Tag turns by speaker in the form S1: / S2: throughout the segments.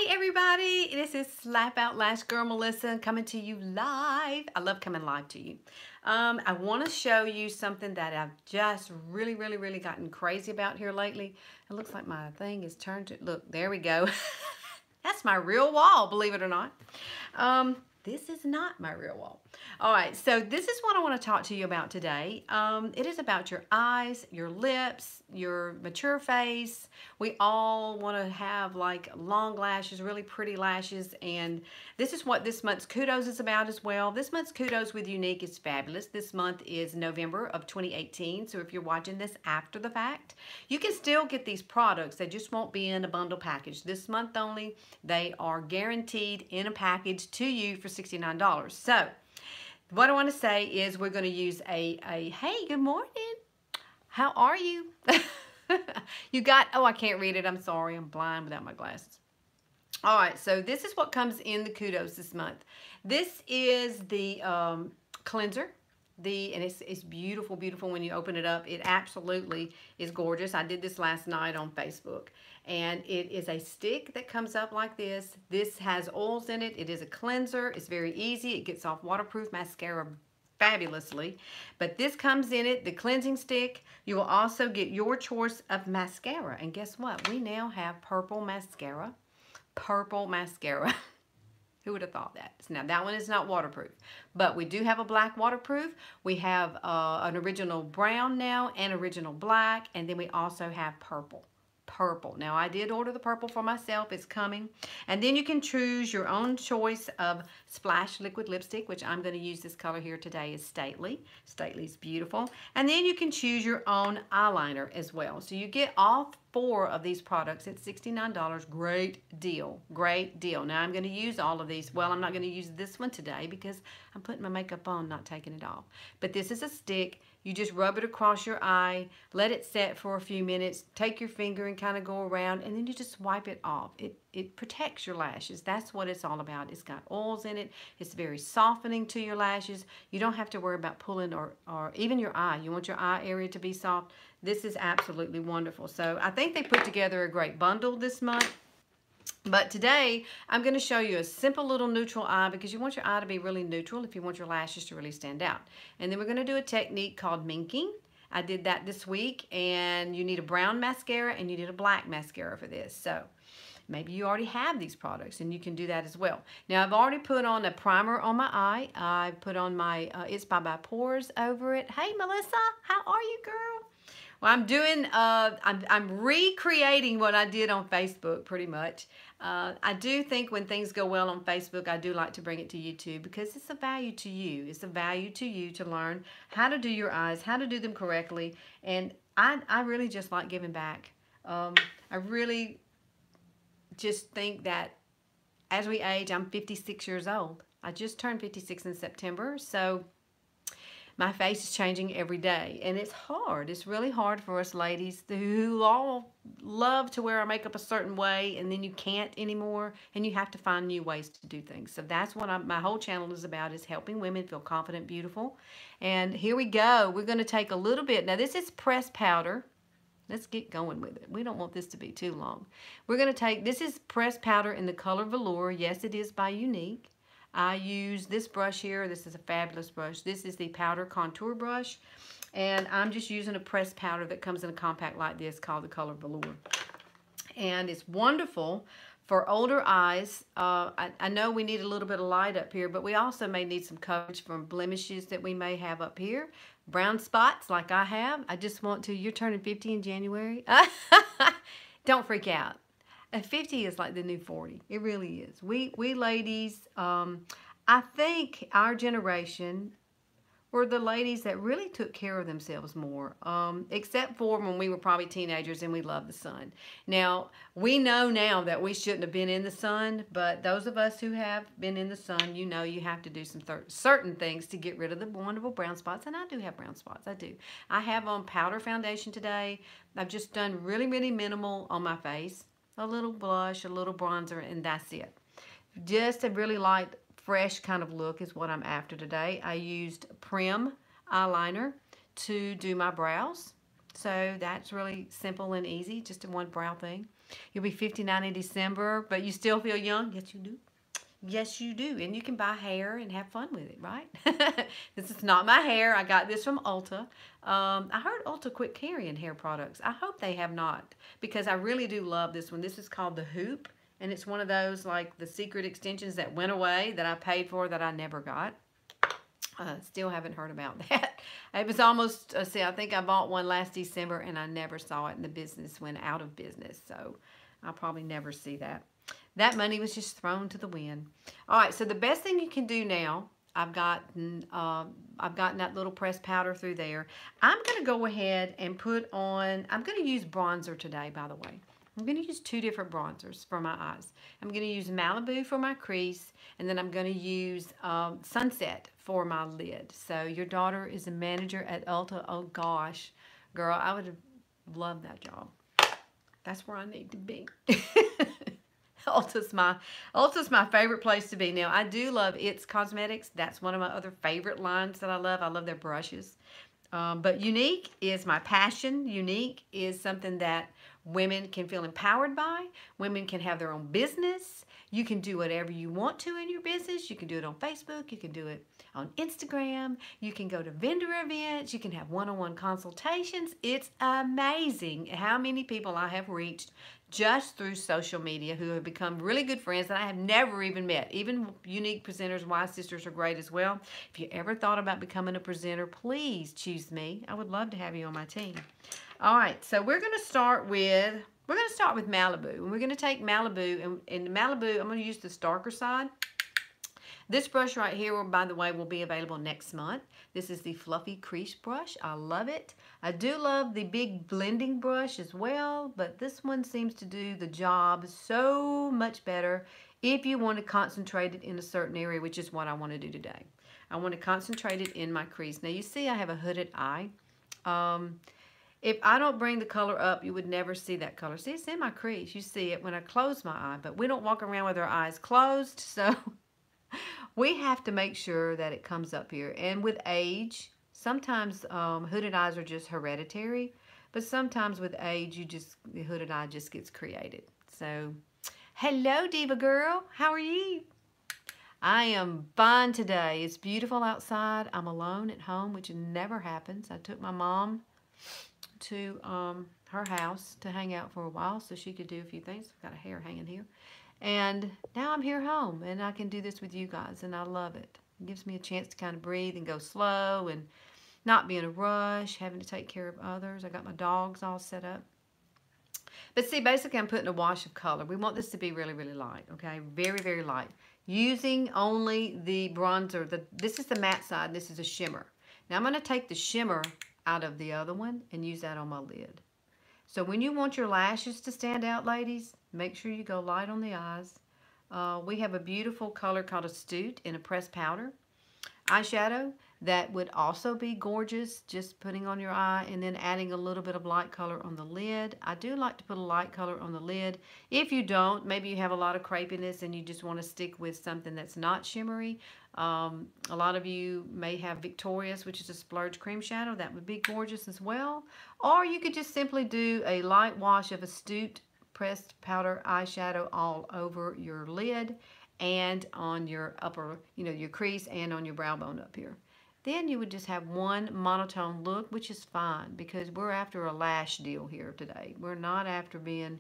S1: Hey everybody, this is Slap Out Lash Girl Melissa coming to you live. I love coming live to you. I want to show you something that I've just really gotten crazy about here lately. It looks like my thing is turned to, look, there we go. That's my real wall, believe it or not. This is not my real wall. All right, so this is what I want to talk to you about today. It is about your eyes, your lips, your mature face. We all want to have like long lashes, really pretty lashes, and this is what this month's Kudos is about as well. This month's Kudos with Younique is fabulous. This month is November of 2018, so if you're watching this after the fact, you can still get these products. They just won't be in a bundle package. This month only, they are guaranteed in a package to you for $69. So what I want to say is we're going to use a hey, good morning. How are you? You got, oh, I can't read it. I'm sorry. I'm blind without my glasses. All right, so this is what comes in the Kudos this month. This is the cleanser. And it's beautiful when you open it up. It absolutely is gorgeous. I did this last night on Facebook, and it is a stick that comes up like this. This has oils in it. It is a cleanser. It's very easy. It gets off waterproof mascara fabulously, but this comes in it, the cleansing stick. You will also get your choice of mascara, and guess what? We now have purple mascara. Who would have thought that? Now, that one is not waterproof, but we do have a black waterproof. We have an original brown now and original black, and then we also have purple. Now, I did order the purple for myself. It's coming. And then you can choose your own choice of splash liquid lipstick, which I'm going to use this color here today is Stately. Stately's beautiful. And then you can choose your own eyeliner as well. So you get all 4 of these products at $69. Great deal. Great deal. Now, I'm going to use all of these. Well, I'm not going to use this one today because I'm putting my makeup on, not taking it off. But this is a stick. You just rub it across your eye, let it set for a few minutes, take your finger and kind of go around, and then you just wipe it off. It protects your lashes. That's what it's all about. It's got oils in it. It's very softening to your lashes. You don't have to worry about pulling or even your eye. You want your eye area to be soft. This is absolutely wonderful. So I think they put together a great bundle this month. But today, I'm going to show you a simple little neutral eye because you want your eye to be really neutral if you want your lashes to really stand out. And then we're going to do a technique called minking. I did that this week, and you need a brown mascara and you need a black mascara for this. So maybe you already have these products and you can do that as well. Now, I've already put on a primer on my eye. I put on my It's by Pores over it. Hey, Melissa, how are you, girl? Well, I'm doing, I'm recreating what I did on Facebook pretty much. I do think when things go well on Facebook, I do like to bring it to YouTube because it's a value to you. It's a value to you to learn how to do your eyes, how to do them correctly. And I really just like giving back. I really just think that as we age, I'm 56 years old. I just turned 56 in September, so my face is changing every day, and it's hard. It's really hard for us ladies who all love to wear our makeup a certain way, and then you can't anymore, and you have to find new ways to do things. So that's what my whole channel is about, is helping women feel confident, beautiful. And here we go. We're going to take a little bit. Now, this is pressed powder. Let's get going with it. We don't want this to be too long. We're going to take, this is pressed powder in the color Velour. Yes, it is by Younique. I use this brush here. This is a fabulous brush. This is the powder contour brush. And I'm just using a pressed powder that comes in a compact like this called the color Velour. And it's wonderful for older eyes. I know we need a little bit of light up here, but we also may need some coverage from blemishes that we may have up here. Brown spots like I have. I just want to, you're turning 50 in January. Don't freak out. 50 is like the new 40. It really is. We ladies, I think our generation were the ladies that really took care of themselves more, except for when we were probably teenagers and we loved the sun. Now, we know now that we shouldn't have been in the sun, but those of us who have been in the sun, you know you have to do some certain things to get rid of the wonderful brown spots, and I do have brown spots. I do. I have on powder foundation today. I've just done really minimal on my face. A little blush, a little bronzer, and that's it. Just a really light, fresh kind of look is what I'm after today. I used Prim eyeliner to do my brows. So that's really simple and easy, just a one brow thing. You'll be 59 in December, but you still feel young? Yes, you do. Yes, you do. And you can buy hair and have fun with it, right? This is not my hair. I got this from Ulta. I heard Ulta quit carrying hair products. I hope they have not, because I really do love this one. This is called the Hoop, and it's one of those like the secret extensions that went away that I paid for that I never got. Still haven't heard about that. It was almost, see, I think I bought one last December and I never saw it, and the business went out of business. So I'll probably never see that. That money was just thrown to the wind. All right, so the best thing you can do now, I've gotten that little pressed powder through there. I'm going to go ahead and put on, I'm going to use bronzer today, by the way. I'm going to use 2 different bronzers for my eyes. I'm going to use Malibu for my crease, and then I'm going to use Sunset for my lid. So your daughter is a manager at Ulta. Oh gosh, girl, I would have loved that job. That's where I need to be. Ulta's my favorite place to be. Now, I do love It's Cosmetics. That's one of my other favorite lines that I love. I love their brushes. But Younique is my passion. Younique is something that women can feel empowered by. Women can have their own business. You can do whatever you want to in your business. You can do it on Facebook. You can do it on Instagram. You can go to vendor events. You can have one-on-one consultations. It's amazing how many people I have reached just through social media who have become really good friends that I have never even met. Even Younique presenters, Y Sisters are great as well. If you ever thought about becoming a presenter, please choose me. I would love to have you on my team. All right, so we're going to start with Malibu. And we're going to take Malibu, and Malibu, I'm going to use the darker side. This brush right here, by the way, will be available next month. This is the Fluffy Crease Brush. I love it. I do love the big blending brush as well, but this one seems to do the job so much better if you want to concentrate it in a certain area, which is what I want to do today. I want to concentrate it in my crease. Now, you see I have a hooded eye. If I don't bring the color up, you would never see that color. See, it's in my crease. You see it when I close my eye, but we don't walk around with our eyes closed, so we have to make sure that it comes up here. And with age, sometimes hooded eyes are just hereditary, but sometimes with age, the hooded eye just gets created. So, hello, Diva Girl. How are you? I am fine today. It's beautiful outside. I'm alone at home, which never happens. I took my mom to her house to hang out for a while so she could do a few things. I've got a hair hanging here. And now I'm here home, and I can do this with you guys, and I love it. It gives me a chance to kind of breathe and go slow and not be in a rush, having to take care of others. I got my dogs all set up. But see, basically I'm putting a wash of color. We want this to be really, really light, okay? Very, very light. Using only the bronzer. This is the matte side. This is a shimmer. Now I'm going to take the shimmer out of the other one and use that on my lid. So when you want your lashes to stand out, ladies, make sure you go light on the eyes. We have a beautiful color called Astute in a pressed powder eyeshadow that would also be gorgeous, just putting on your eye and then adding a little bit of light color on the lid. I do like to put a light color on the lid. If you don't, maybe you have a lot of crepiness and you just want to stick with something that's not shimmery. A lot of you may have Victoria's, which is a splurge cream shadow. That would be gorgeous as well. Or you could just simply do a light wash of Astute pressed powder eyeshadow all over your lid and on your upper, your crease and on your brow bone up here. Then you would just have one monotone look, which is fine because we're after a lash deal here today. We're not after being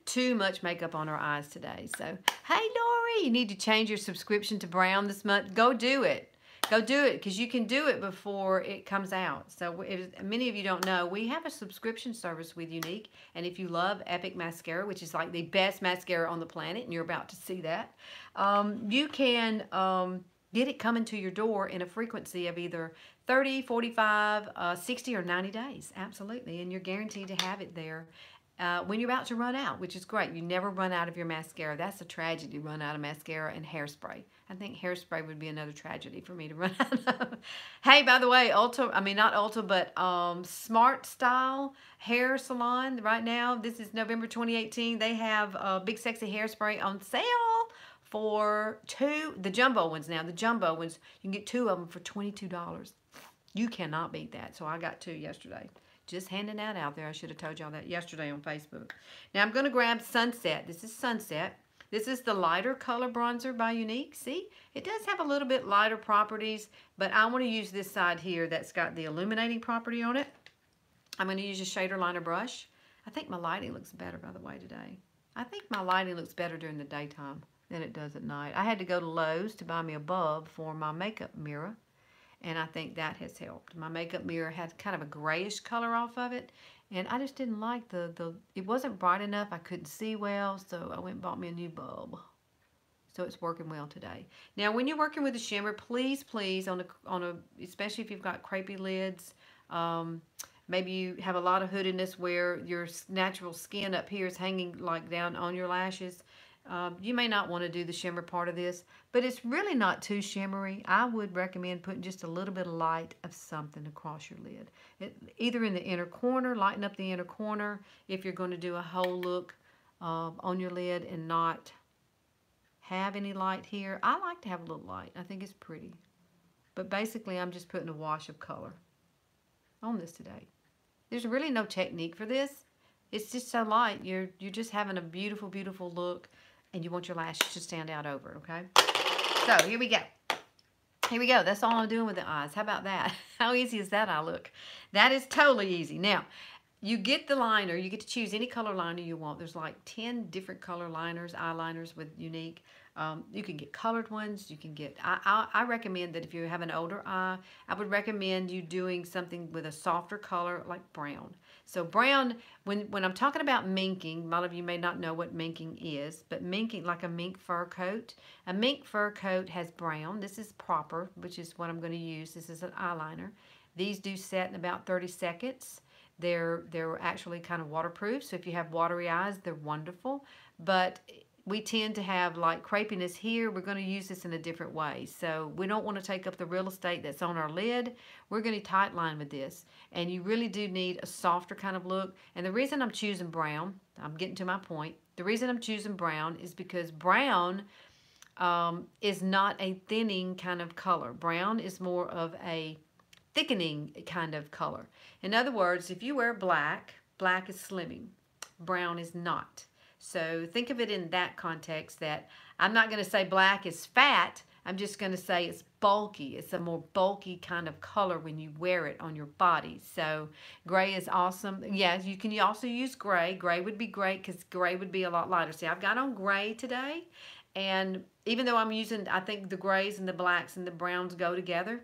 S1: too much makeup on our eyes today. So, hey, Lori, you need to change your subscription to brown this month. Go do it. Go do it because you can do it before it comes out. So if many of you don't know, we have a subscription service with Younique. And if you love Epic Mascara, which is like the best mascara on the planet, and you're about to see that, you can get it coming to your door in a frequency of either 30, 45, 60, or 90 days. Absolutely. And you're guaranteed to have it there when you're about to run out, which is great. You never run out of your mascara. That's a tragedy, run out of mascara and hairspray. I think hairspray would be another tragedy for me to run out of. Hey, by the way, not Ulta, but Smart Style Hair Salon right now, this is November 2018. They have Big Sexy Hairspray on sale for the jumbo ones now. The jumbo ones, you can get 2 of them for $22. You cannot beat that. So I got 2 yesterday. Just handing that out there. I should have told y'all that yesterday on Facebook. Now I'm going to grab Sunset. This is Sunset. This is the lighter color bronzer by Younique. See, it does have a little bit lighter properties, but I want to use this side here that's got the illuminating property on it. I'm going to use a shader liner brush. I think my lighting looks better, by the way, today. I think my lighting looks better during the daytime than it does at night. I had to go to Lowe's to buy me a bulb for my makeup mirror, and I think that has helped. My makeup mirror had kind of a grayish color off of it, and I just didn't like it wasn't bright enough. I couldn't see well, so I went and bought me a new bulb. So it's working well today. Now, when you're working with a shimmer, please, especially if you've got crepey lids, maybe you have a lot of hoodiness where your natural skin up here is hanging like down on your lashes. You may not want to do the shimmer part of this, but it's really not too shimmery. I would recommend putting just a little bit of light of something across your lid. Either in the inner corner, lighten up the inner corner if you're going to do a whole look on your lid and not have any light here. I like to have a little light. I think it's pretty. But basically, I'm just putting a wash of color on this today. There's really no technique for this. It's just so light. You're just having a beautiful, beautiful look, and you want your lashes to stand out over, okay? So, here we go. Here we go. That's all I'm doing with the eyes. How about that? How easy is that eye look? That is totally easy. Now, you get the liner. You get to choose any color liner you want. There's like 10 different color liners, eyeliners with Younique. You can get colored ones. You can get, I recommend that if you have an older eye, I would recommend you doing something with a softer color like brown. So brown, when I'm talking about minking, a lot of you may not know what minking is, but minking, like a mink fur coat. A mink fur coat has brown. This is proper, which is what I'm going to use. This is an eyeliner. These do set in about 30 seconds. They're actually kind of waterproof, so if you have watery eyes, they're wonderful. But we tend to have like crepiness here. We're going to use this in a different way. So we don't want to take up the real estate that's on our lid. We're going to tight line with this. And you really do need a softer kind of look. And the reason I'm choosing brown, I'm getting to my point. The reason I'm choosing brown is because brown is not a thinning kind of color. Brown is more of a thickening kind of color. In other words, if you wear black, black is slimming. Brown is not. So think of it in that context, that I'm not going to say black is fat. I'm just going to say it's bulky. It's a more bulky kind of color when you wear it on your body. So gray is awesome. Yes, you can also use gray. Gray would be great because gray would be a lot lighter. See, I've got on gray today. And even though I'm using, I think the grays and the blacks and the browns go together,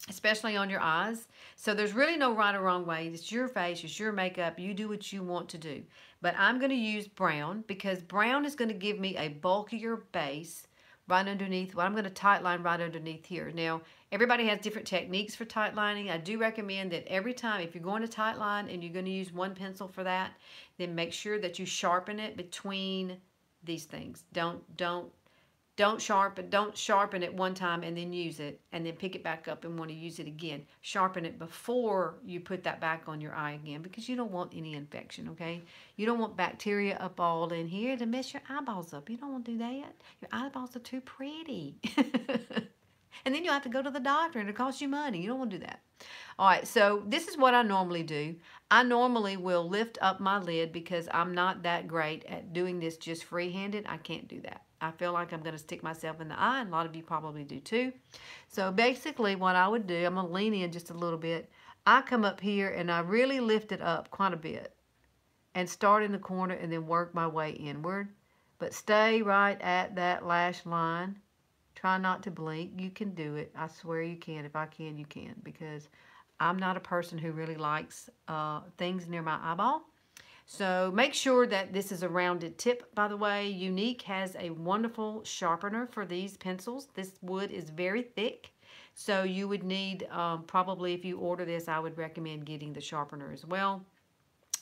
S1: especially on your eyes. So there's really no right or wrong way. It's your face, it's your makeup. You do what you want to do. But I'm going to use brown because brown is going to give me a bulkier base right underneath. Well, I'm going to tight line right underneath here. Now, everybody has different techniques for tight lining. I do recommend that every time, if you're going to tight line and you're going to use one pencil for that, then make sure that you sharpen it between these things. Don't sharpen it one time and then use it and then pick it back up and want to use it again. Sharpen it before you put that back on your eye again because you don't want any infection, okay? You don't want bacteria up all in here to mess your eyeballs up. You don't want to do that. Your eyeballs are too pretty. And then you'll have to go to the doctor and it costs you money. You don't want to do that. All right, so this is what I normally do. I normally will lift up my lid because I'm not that great at doing this just free-handed. I can't do that. I feel like I'm going to stick myself in the eye, and a lot of you probably do too. So basically what I would do, I'm going to lean in just a little bit. I come up here and I really lift it up quite a bit and start in the corner and then work my way inward. But stay right at that lash line. Try not to blink. You can do it. I swear you can. If I can, you can, because I'm not a person who really likes things near my eyeball. So make sure that this is a rounded tip, by the way. Younique has a wonderful sharpener for these pencils. This wood is very thick. So you would need, probably if you order this, I would recommend getting the sharpener as well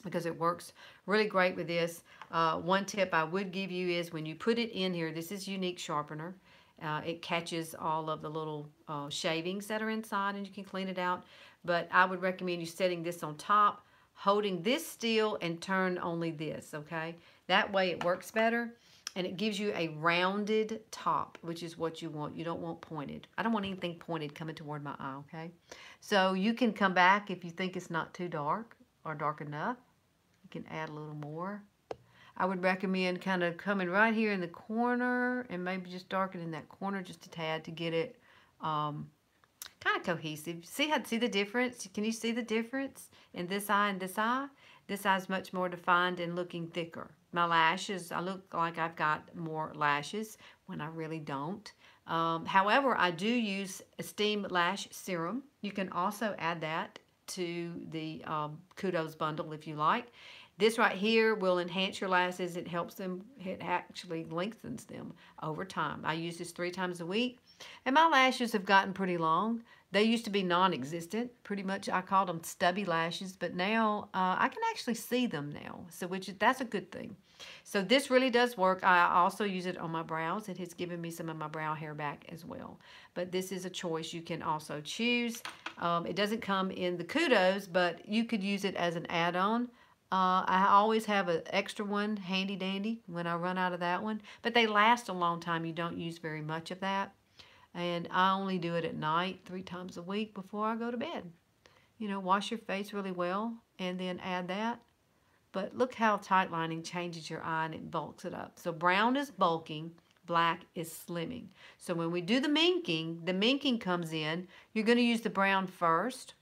S1: because it works really great with this. One tip I would give you is when you put it in here, this is Younique sharpener. It catches all of the little shavings that are inside and you can clean it out. But I would recommend you setting this on top, holding this still and turn only this, okay? That way it works better. And it gives you a rounded top, which is what you want. You don't want pointed. I don't want anything pointed coming toward my eye, okay? So you can come back if you think it's not too dark or dark enough. You can add a little more. I would recommend kind of coming right here in the corner and maybe just darkening that corner just a tad to get it kind of cohesive. See the difference? Can you see the difference in this eye and this eye? This eye is much more defined and looking thicker. My lashes, I look like I've got more lashes when I really don't. However, I do use Esteem Lash Serum. You can also add that to the Kudos bundle if you like. This right here will enhance your lashes. It helps them, it actually lengthens them over time. I use this 3 times a week. And my lashes have gotten pretty long. They used to be non-existent. Pretty much I called them stubby lashes, but now I can actually see them now. So that's a good thing. So this really does work. I also use it on my brows. It has given me some of my brow hair back as well. But this is a choice you can also choose. It doesn't come in the Kudos, but you could use it as an add-on. I always have an extra one handy dandy when I run out of that one. But they last a long time. You don't use very much of that. And I only do it at night 3 times a week before I go to bed. You know, wash your face really well and then add that. But look how tightlining changes your eye and it bulks it up. So brown is bulking, black is slimming. So when we do the minking comes in. You're going to use the brown first.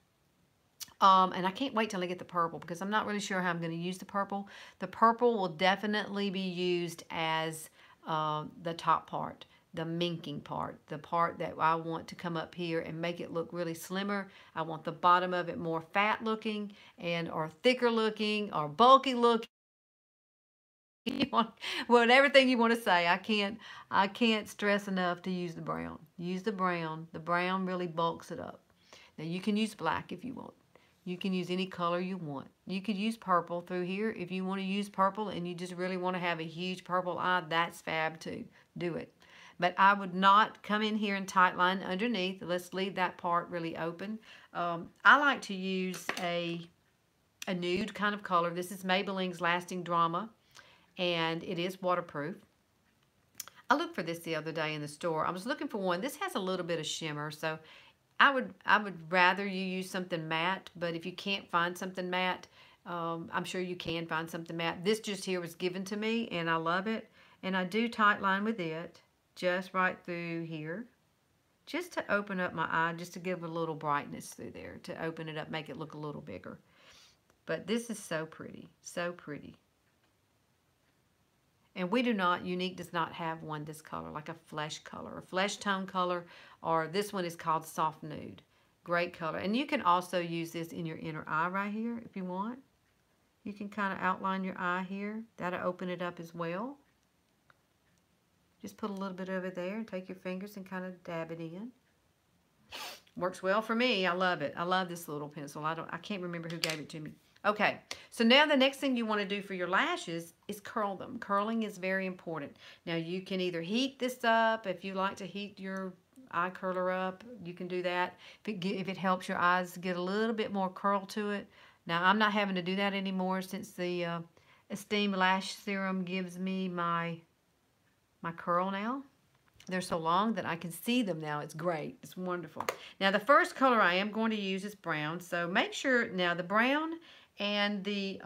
S1: And I can't wait till I get the purple because I'm not really sure how I'm going to use the purple. The purple will definitely be used as the top part, the minking part, the part that I want to come up here and make it look really slimmer. I want the bottom of it more fat looking or thicker looking or bulky looking. Well, everything you want to say. I can't stress enough to use the brown. Use the brown. The brown really bulks it up. Now you can use black if you want. You can use any color you want. You could use purple through here. If you want to use purple and you just really want to have a huge purple eye, that's fab too. Do it. But I would not come in here and tightline underneath. Let's leave that part really open. I like to use a nude kind of color. This is Maybelline's Lasting Drama, and it is waterproof. I looked for this the other day in the store. I was looking for one. This has a little bit of shimmer, so I would rather you use something matte, but if you can't find something matte, I'm sure you can find something matte. This just here was given to me, and I love it. And I do tightline with it, just right through here, just to open up my eye, just to give a little brightness through there, to open it up, make it look a little bigger. But this is so pretty, so pretty. And Younique does not have one this color, like a flesh color, a flesh tone color, or this one is called Soft Nude. Great color. And you can also use this in your inner eye right here if you want. You can kind of outline your eye here. That'll open it up as well. Just put a little bit of it there and take your fingers and kind of dab it in. Works well for me. I love it. I love this little pencil. I can't remember who gave it to me. Okay, so now the next thing you want to do for your lashes is curl them. Curling is very important. Now you can either heat this up. If you like to heat your eye curler up, you can do that. If it helps your eyes get a little bit more curl to it. Now I'm not having to do that anymore since the Esteem Lash Serum gives me my curl now. They're so long that I can see them now. It's great. It's wonderful. Now the first color I am going to use is brown. So make sure now the brown and the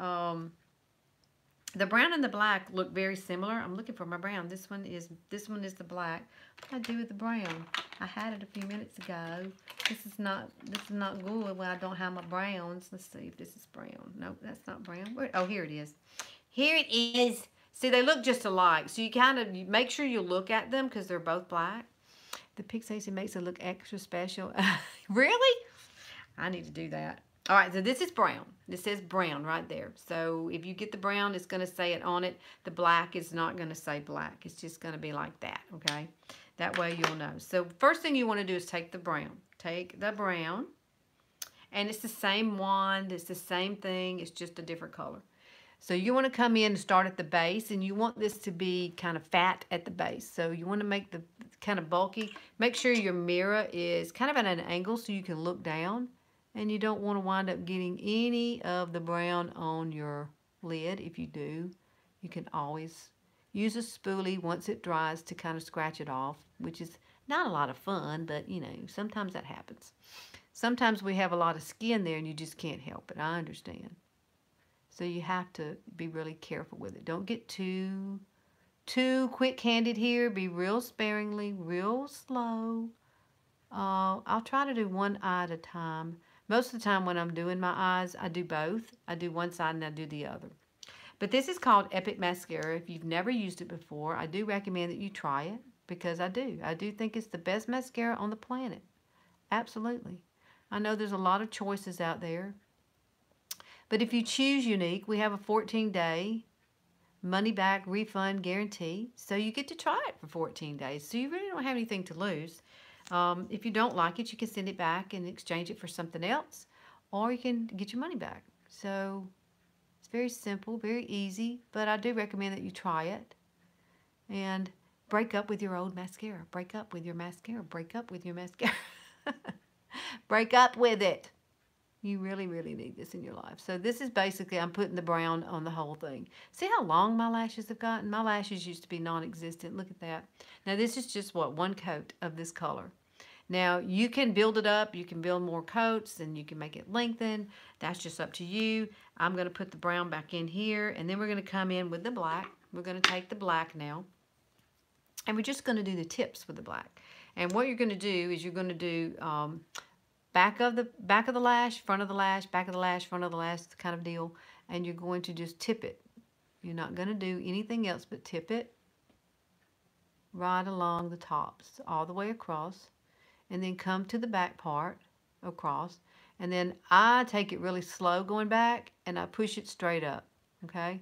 S1: brown and the black look very similar. I'm looking for my brown. This one is the black. What did I do with the brown? I had it a few minutes ago. This is not good when I don't have my browns. Let's see if this is brown. Nope, that's not brown. Oh, here it is. Here it is. See, they look just alike. So you kind of make sure you look at them because they're both black. The Pixie makes it look extra special. Really? I need to do that. All right, so this is brown. This says brown right there. So if you get the brown, it's going to say it on it. The black is not going to say black. It's just going to be like that, okay? That way you'll know. So first thing you want to do is take the brown. Take the brown, and it's the same wand. It's the same thing. It's just a different color. So you want to come in and start at the base, and you want this to be kind of fat at the base. So you want to make the kind of bulky. Make sure your mirror is kind of at an angle so you can look down. And you don't want to wind up getting any of the brown on your lid. If you do, you can always, use a spoolie once it dries to kind of scratch it off, which is not a lot of fun, but you know, sometimes that happens. Sometimes we have a lot of skin there and you just can't help it. I understand. So you have to be really careful with it. Don't get too quick-handed here. Be real sparingly, real slow. I'll try to do one eye at a time. Most of the time when I'm doing my eyes, I do both. I do one side and I do the other. But this is called Epic Mascara. If you've never used it before, I do recommend that you try it because I do. I do think it's the best mascara on the planet. Absolutely. I know there's a lot of choices out there. But if you choose Younique, we have a 14-day money-back refund guarantee. So you get to try it for 14 days. So you really don't have anything to lose. If you don't like it, you can send it back and exchange it for something else. Or you can get your money back. So it's very simple, very easy. But I do recommend that you try it. And break up with your old mascara. Break up with your mascara. Break up with your mascara. Break up with it. You really, really need this in your life. So this is basically, I'm putting the brown on the whole thing. See how long my lashes have gotten? My lashes used to be non-existent. Look at that. Now this is just, what, one coat of this color. Now you can build it up. You can build more coats and you can make it lengthen. That's just up to you. I'm going to put the brown back in here. And then we're going to come in with the black. We're going to take the black now. And we're just going to do the tips with the black. And what you're going to do is you're going to do back of the lash, front of the lash, back of the lash, front of the lash kind of deal. And you're going to just tip it. You're not going to do anything else but tip it right along the tops, all the way across. And then come to the back part across. And then I take it really slow going back and I push it straight up. Okay?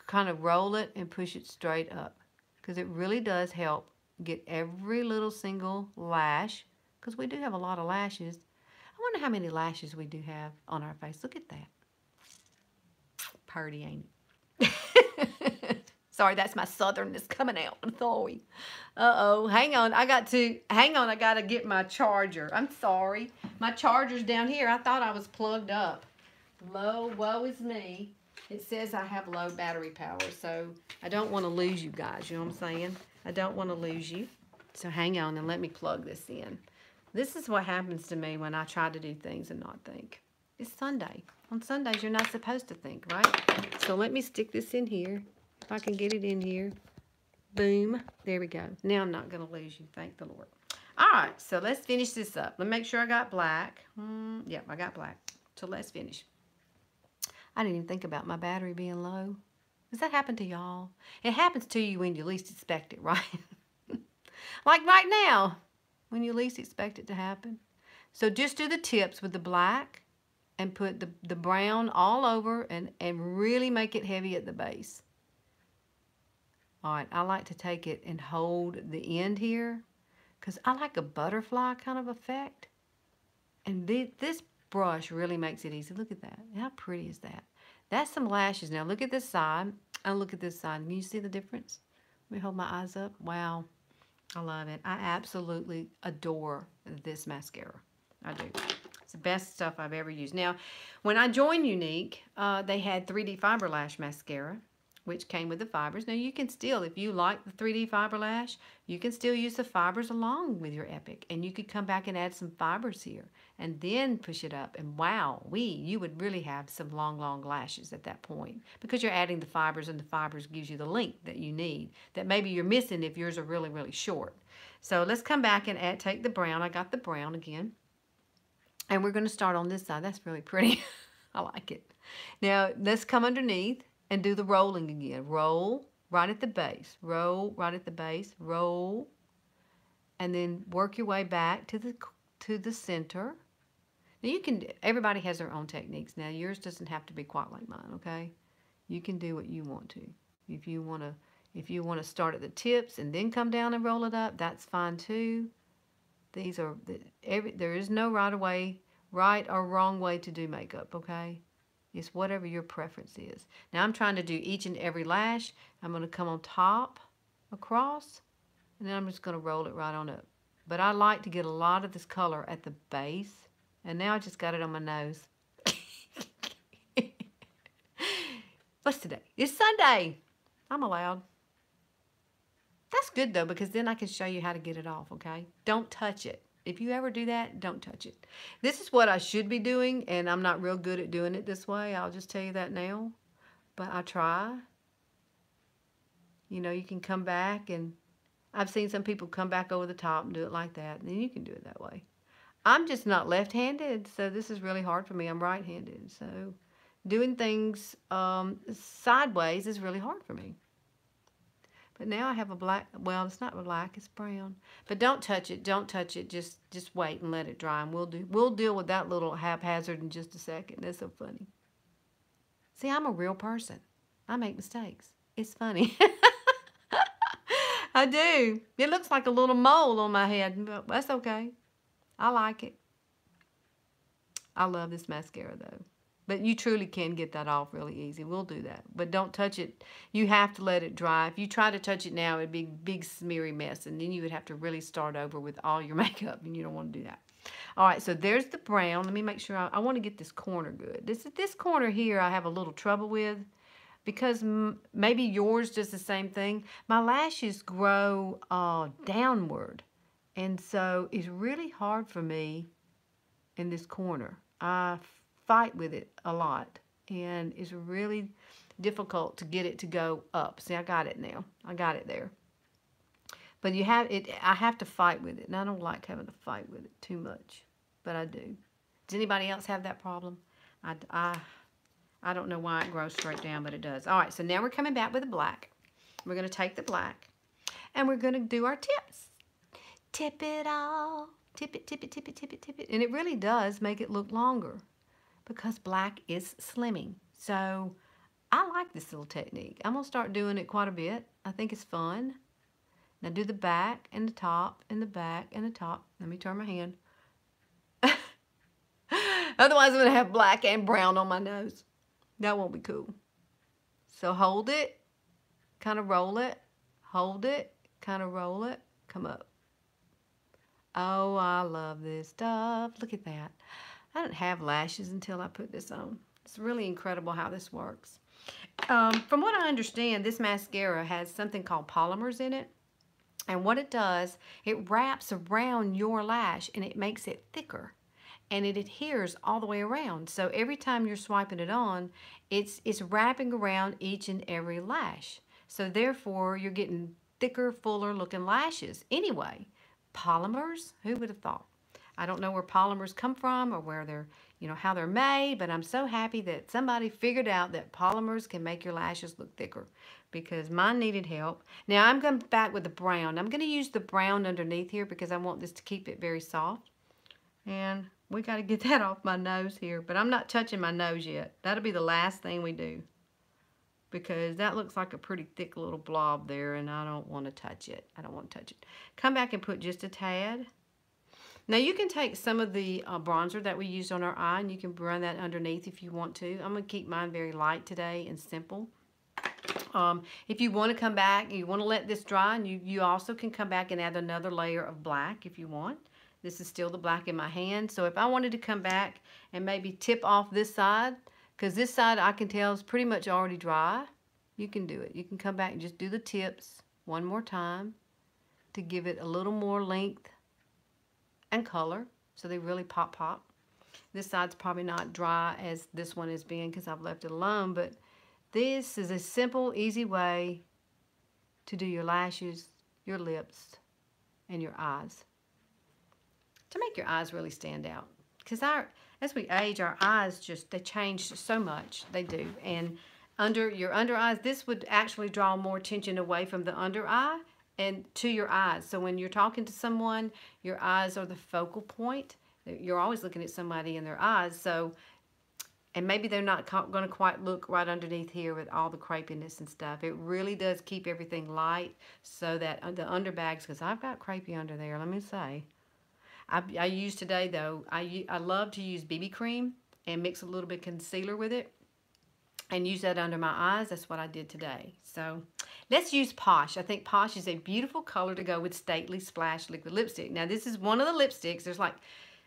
S1: Kind of roll it and push it straight up. Because it really does help get every little single lash. Because we do have a lot of lashes. I wonder how many lashes we do have on our face. Look at that. Purty, ain't it? Sorry, that's my southernness coming out. I'm sorry. Uh-oh. Hang on. I got to get my charger. I'm sorry. My charger's down here. I thought I was plugged up. Woe is me. It says I have low battery power, so I don't want to lose you guys. You know what I'm saying? I don't want to lose you. So hang on and let me plug this in. This is what happens to me when I try to do things and not think. It's Sunday. On Sundays, you're not supposed to think, right? So let me stick this in here. If I can get it in here. Boom. There we go. Now I'm not going to lose you. Thank the Lord. All right. So let's finish this up. Let me make sure I got black. Yep, I got black. So let's finish. I didn't even think about my battery being low. Does that happen to y'all? It happens to you when you least expect it, right? Like right now. When you least expect it to happen. So just do the tips with the black and put the brown all over and really make it heavy at the base. All right, I like to take it and hold the end here because I like a butterfly kind of effect. And this brush really makes it easy. Look at that. How pretty is that? That's some lashes. Now look at this side and look at this side. Can you see the difference? Let me hold my eyes up. Wow. I love it. I absolutely adore this mascara. I do. It's the best stuff I've ever used. Now, when I joined Younique, they had 3D Fiber Lash Mascara, which came with the fibers. Now, you can still, if you like the 3D Fiber Lash, you can still use the fibers along with your Epic. And you could come back and add some fibers here and then push it up. And wow, you would really have some long, long lashes at that point because you're adding the fibers and the fibers gives you the length that you need that maybe you're missing if yours are really, really short. So let's come back and take the brown. I got the brown again. And we're going to start on this side. That's really pretty. I like it. Now, let's come underneath and do the rolling again. Roll right at the base. Roll right at the base. Roll. And then work your way back to the center. Now you can, everybody has their own techniques. Now yours doesn't have to be quite like mine, okay? You can do what you want to. If you want to start at the tips and then come down and roll it up, that's fine too. These are there is no right or wrong way to do makeup, okay? It's whatever your preference is. Now I'm trying to do each and every lash. I'm going to come on top, across, and then I'm just going to roll it right on up. But I like to get a lot of this color at the base. And now I just got it on my nose. What's today? It's Sunday. I'm allowed. looks good though, because then I can show you how to get it off, okay? Don't touch it. If you ever do that, don't touch it. This is what I should be doing, and I'm not real good at doing it this way. I'll just tell you that now. But I try. You know, you can come back, and I've seen some people come back over the top and do it like that, and then you can do it that way. I'm just not left-handed, so this is really hard for me. I'm right-handed, so doing things sideways is really hard for me. But now I have a black, well, it's not black, it's brown. But don't touch it, don't touch it. Just wait and let it dry, and we'll deal with that little haphazard in just a second. That's so funny. See, I'm a real person. I make mistakes. It's funny. I do. It looks like a little mole on my head, but that's okay. I like it. I love this mascara, though. But you truly can get that off really easy. We'll do that. But don't touch it. You have to let it dry. If you try to touch it now, it'd be a big smeary mess, and then you would have to really start over with all your makeup, and you don't want to do that. All right, so there's the brown. Let me make sure. I want to get this corner good. This corner here I have a little trouble with, because maybe yours does the same thing. My lashes grow downward, and so it's really hard for me in this corner. I fight with it a lot, and it's really difficult to get it to go up. See, I got it now. I got it there. But you have it. I have to fight with it, and I don't like having to fight with it too much, but I do. Does anybody else have that problem? I don't know why it grows straight down, but it does. All right, so now we're coming back with the black. We're going to take the black, and we're going to do our tips. Tip it all. Tip it, tip it, tip it, tip it, tip it. And it really does make it look longer, because black is slimming. So I like this little technique. I'm going to start doing it quite a bit. I think it's fun. Now do the back and the top and the back and the top. Let me turn my hand. Otherwise I'm going to have black and brown on my nose. That won't be cool. So hold it, kind of roll it, hold it, kind of roll it, come up. Oh, I love this stuff. Look at that. I didn't have lashes until I put this on. It's really incredible how this works. From what I understand, this mascara has something called polymers in it. And what it does, it wraps around your lash and it makes it thicker. And it adheres all the way around. So every time you're swiping it on, it's wrapping around each and every lash. So therefore, you're getting thicker, fuller looking lashes. Anyway, polymers, who would have thought? I don't know where polymers come from or where they're, you know, how they're made, but I'm so happy that somebody figured out that polymers can make your lashes look thicker, because mine needed help. Now I'm going back with the brown. I'm going to use the brown underneath here because I want this to keep it very soft. And we got to get that off my nose here, but I'm not touching my nose yet. That'll be the last thing we do, because that looks like a pretty thick little blob there, and I don't want to touch it. I don't want to touch it. Come back and put just a tad. Now you can take some of the bronzer that we used on our eye, and you can run that underneath if you want to. I'm going to keep mine very light today and simple. If you want to come back, you want to let this dry, and you also can come back and add another layer of black if you want. This is still the black in my hand. So if I wanted to come back and maybe tip off this side, because this side I can tell is pretty much already dry, you can do it. You can come back and just do the tips one more time to give it a little more length and color, so they really pop. This side's probably not dry as this one has been because I've left it alone, but this is a simple, easy way to do your lashes, your lips, and your eyes, to make your eyes really stand out. Because as we age, our eyes they change so much. They do. And your under eyes, this would actually draw more attention away from the under eye and to your eyes. So when you're talking to someone, your eyes are the focal point. You're always looking at somebody in their eyes. So, and maybe they're not going to quite look right underneath here with all the crepiness and stuff. It really does keep everything light, so that the underbags, because I've got crepey under there, let me say. I use today, though, I love to use BB cream and mix a little bit of concealer with it and use that under my eyes. That's what I did today. So let's use Posh. I think Posh is a beautiful color to go with Stately Splash Liquid Lipstick. Now, this is one of the lipsticks. There's like,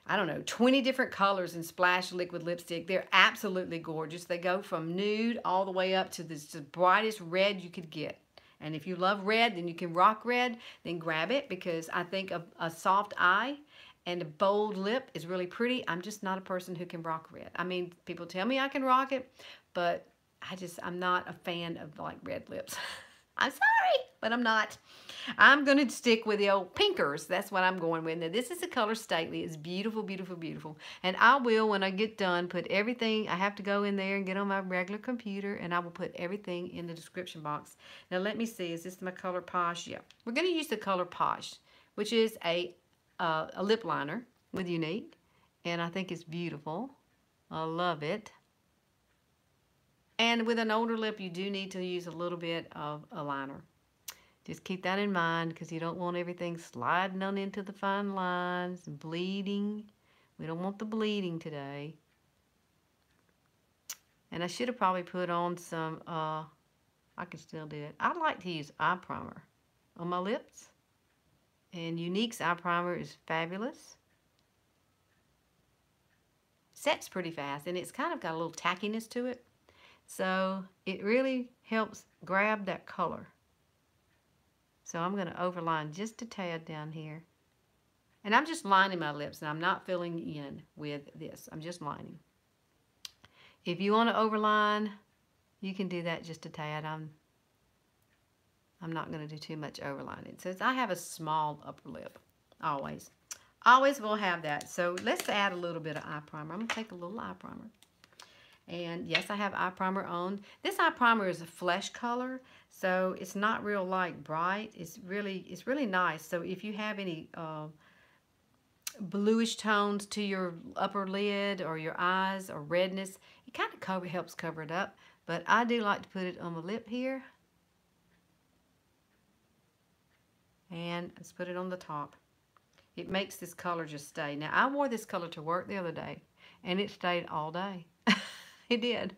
S1: I don't know, 20 different colors in Splash Liquid Lipstick. They're absolutely gorgeous. They go from nude all the way up to the brightest red you could get. And if you love red, then you can rock red, then grab it, because I think a soft eye and a bold lip is really pretty. I'm just not a person who can rock red. I mean, people tell me I can rock it, but I'm not a fan of like red lips. I'm sorry, but I'm not. I'm going to stick with the old pinkers. That's what I'm going with. Now, this is the color Stately. It's beautiful, beautiful, beautiful. And I will, when I get done, put everything. I have to go in there and get on my regular computer, and I will put everything in the description box. Now, let me see. Is this my color Posh? Yeah. We're going to use the color Posh, which is a lip liner with Younique. And I think it's beautiful. I love it. And with an older lip, you do need to use a little bit of a liner. Just keep that in mind, because you don't want everything sliding on into the fine lines and bleeding. We don't want the bleeding today. And I should have probably put on some, I can still do it. I like to use eye primer on my lips. And Younique's eye primer is fabulous. Sets pretty fast, and it's kind of got a little tackiness to it. So it really helps grab that color. So I'm going to overline just a tad down here. And I'm just lining my lips, and I'm not filling in with this. I'm just lining. If you want to overline, you can do that just a tad. I'm not going to do too much overlining. Since I have a small upper lip, always. Always will have that. So let's add a little bit of eye primer. I'm going to take a little eye primer. And yes, I have eye primer on. This eye primer is a flesh color, so it's not real like bright. It's really nice. So if you have any bluish tones to your upper lid or your eyes or redness, it kind of helps cover it up. But I do like to put it on the lip here. And let's put it on the top. It makes this color just stay. Now, I wore this color to work the other day, and it stayed all day. It did.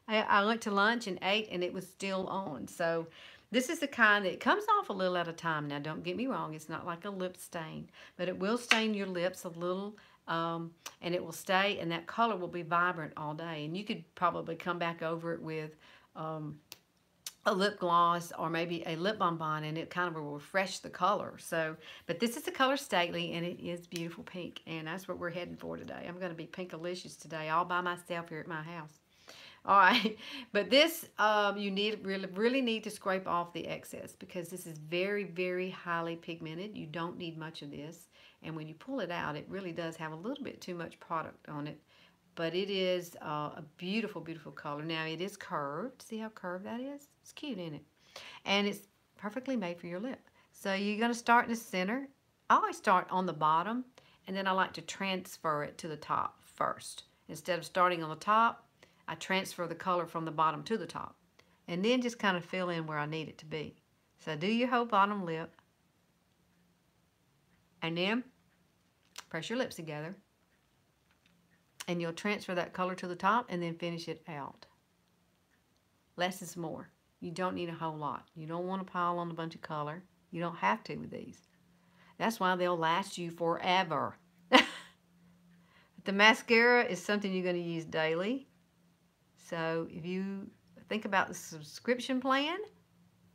S1: I went to lunch and ate, and it was still on. So this is the kind that comes off a little at a time. Now, don't get me wrong. It's not like a lip stain, but it will stain your lips a little, and it will stay, and that color will be vibrant all day. And you could probably come back over it with a lip gloss or maybe a lip bonbon, and it kind of will refresh the color. So, but this is the color Stately, and it is beautiful pink, and that's what we're heading for today. I'm going to be pinkalicious today, all by myself here at my house. All right, but this you really need to scrape off the excess, because this is very, very highly pigmented. You don't need much of this, and when you pull it out, it really does have a little bit too much product on it. But it is a beautiful, beautiful color. Now, it is curved. See how curved that is? It's cute, isn't it? And it's perfectly made for your lip. So you're going to start in the center. I always start on the bottom, and then I like to transfer it to the top first. Instead of starting on the top, I transfer the color from the bottom to the top. And then just kind of fill in where I need it to be. So do your whole bottom lip. And then press your lips together. And you'll transfer that color to the top and then finish it out. Less is more. You don't need a whole lot. You don't want to pile on a bunch of color. You don't have to with these. That's why they'll last you forever. The mascara is something you're going to use daily. So if you think about the subscription plan,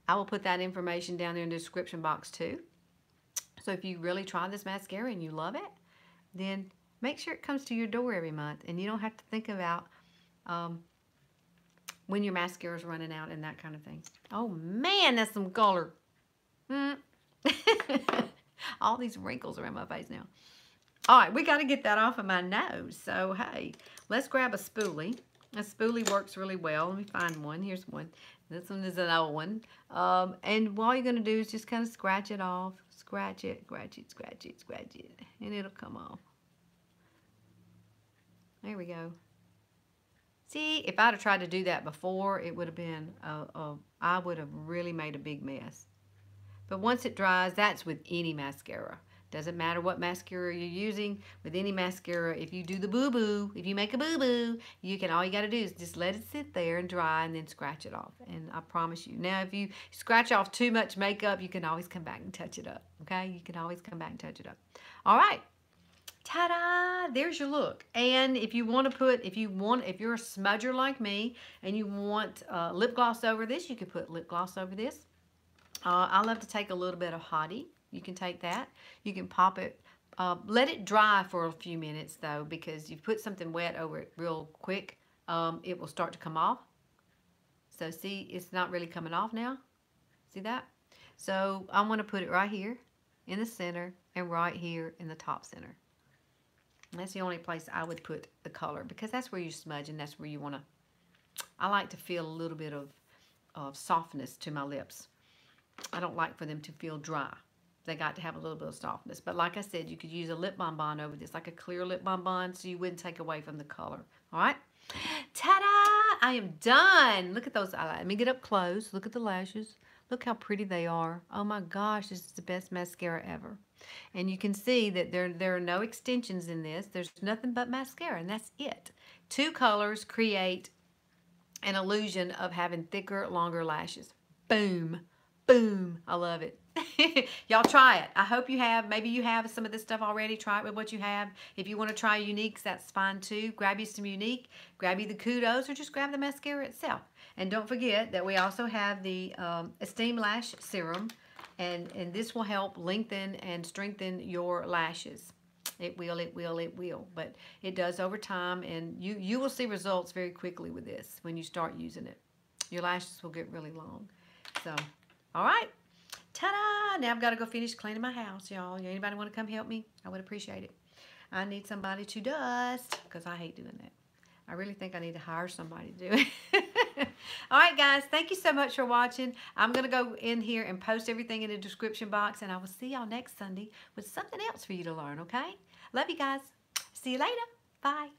S1: I will put that information down there in the description box too. So if you really try this mascara and you love it, then make sure it comes to your door every month, and you don't have to think about when your mascara is running out and that kind of thing. Oh man, that's some color. All these wrinkles around my face now. All right, we got to get that off of my nose. So hey, let's grab a spoolie. A spoolie works really well. Let me find one. Here's one. This one is an old one. And all you're going to do is just kind of scratch it off. Scratch it, scratch it, scratch it, scratch it, and it'll come off. There we go. See, if I'd have tried to do that before, it would have been, I would have really made a big mess. But once it dries, that's with any mascara. Doesn't matter what mascara you're using. With any mascara, if you do the boo-boo, if you make a boo-boo, all you got to do is just let it sit there and dry and then scratch it off. And I promise you. Now, if you scratch off too much makeup, you can always come back and touch it up. Okay? You can always come back and touch it up. All right. Ta-da! There's your look. And if you want to put, if you're a smudger like me and you want lip gloss over this, you could put lip gloss over this. I love to take a little bit of Hottie. You can take that. You can pop it. Let it dry for a few minutes though, because you put something wet over it real quick, it will start to come off. So see, it's not really coming off now. See that? So I want to put it right here in the center and right here in the top center. And that's the only place I would put the color, because that's where you smudge and that's where you want to. I like to feel a little bit of softness to my lips. I don't like for them to feel dry. They got to have a little bit of softness. But like I said, you could use a lip bonbon over this, like a clear lip bonbon, so you wouldn't take away from the color. All right? Ta-da! I am done. Look at those eyelashes. Let me get up close. Look at the lashes. Look how pretty they are. Oh my gosh, this is the best mascara ever. And you can see that there are no extensions in this. There's nothing but mascara, and that's it. Two colors create an illusion of having thicker, longer lashes. Boom. Boom. I love it. Y'all try it. I hope you have. Maybe you have some of this stuff already. Try it with what you have. If you want to try Youniques, that's fine too. Grab you some Younique. Grab you the Kudos, or just grab the mascara itself. And don't forget that we also have the Esteem Lash Serum. And this will help lengthen and strengthen your lashes. It will. But it does over time. And you will see results very quickly with this when you start using it. Your lashes will get really long. So, all right. Ta-da! Now I've got to go finish cleaning my house, y'all. Anybody want to come help me? I would appreciate it. I need somebody to dust because I hate doing that. I really think I need to hire somebody to do it. All right, guys. Thank you so much for watching. I'm going to go in here and post everything in the description box, and I will see y'all next Sunday with something else for you to learn, okay? Love you guys. See you later. Bye.